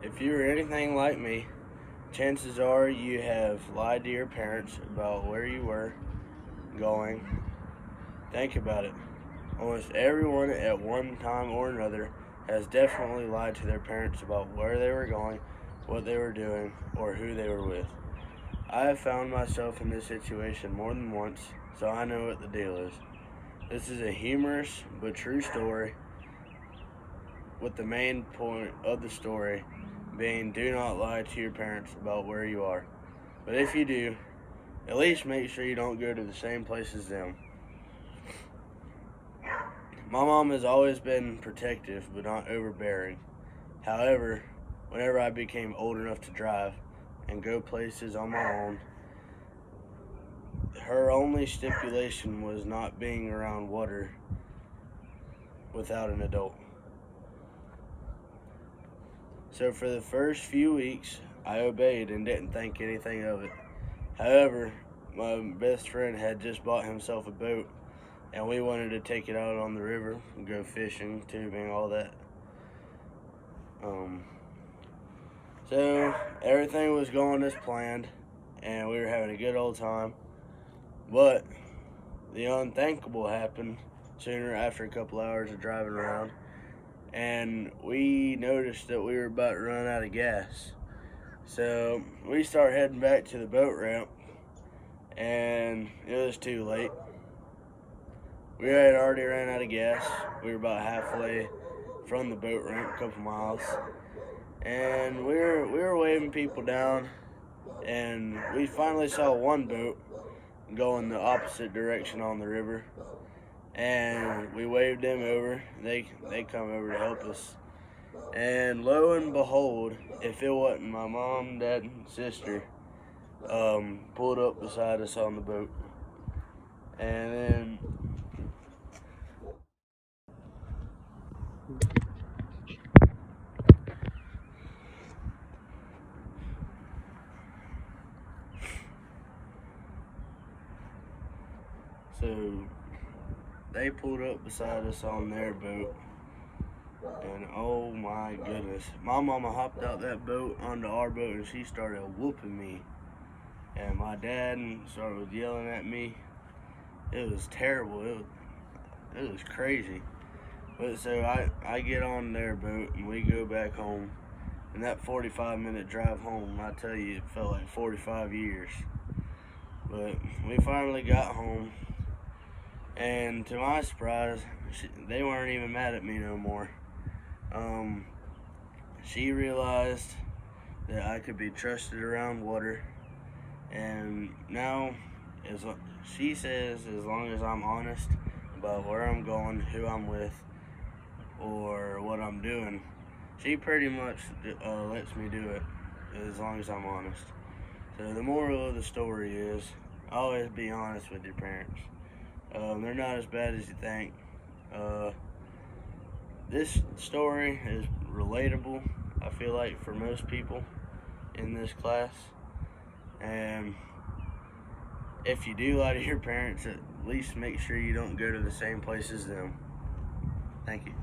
If you're anything like me, chances are you have lied to your parents about where you were going. Think about it. Almost everyone at one time or another has definitely lied to their parents about where they were going, what they were doing, or who they were with. I have found myself in this situation more than once, so I know what the deal is. This is a humorous but true story, with the main point of the story being do not lie to your parents about where you are. But if you do, at least make sure you don't go to the same place as them. My mom has always been protective but not overbearing. However, whenever I became old enough to drive and go places on my own, her only stipulation was not being around water without an adult. So for the first few weeks, I obeyed and didn't think anything of it. However, my best friend had just bought himself a boat, and we wanted to take it out on the river and go fishing, tubing, all that. So everything was going as planned, and we were having a good old time. But the unthinkable happened sooner after a couple hours of driving around, and we noticed that we were about to run out of gas. So we start heading back to the boat ramp, and it was too late. We had already ran out of gas. We were about halfway from the boat ramp, a couple miles, and we were waving people down, and we finally saw one boat going the opposite direction on the river, and we waved them over. They come over to help us, and lo and behold, if it wasn't my mom, dad, and sister, pulled up beside us on the boat, and then so they pulled up beside us on their boat, and oh my goodness, my mama hopped out that boat onto our boat, and she started whooping me, and my dad started yelling at me. It was terrible. It was crazy. But so I get on their boat, and we go back home, and that 45-minute drive home, I tell you, it felt like 45 years. But we finally got home, and to my surprise, they weren't even mad at me no more. She realized that I could be trusted around water, and now she says as long as I'm honest about where I'm going, who I'm with, or what I'm doing, she pretty much lets me do it as long as I'm honest. So the moral of the story is always be honest with your parents. They're not as bad as you think. This story is relatable, I feel like, for most people in this class. And if you do lie to your parents, at least make sure you don't go to the same place as them. Thank you.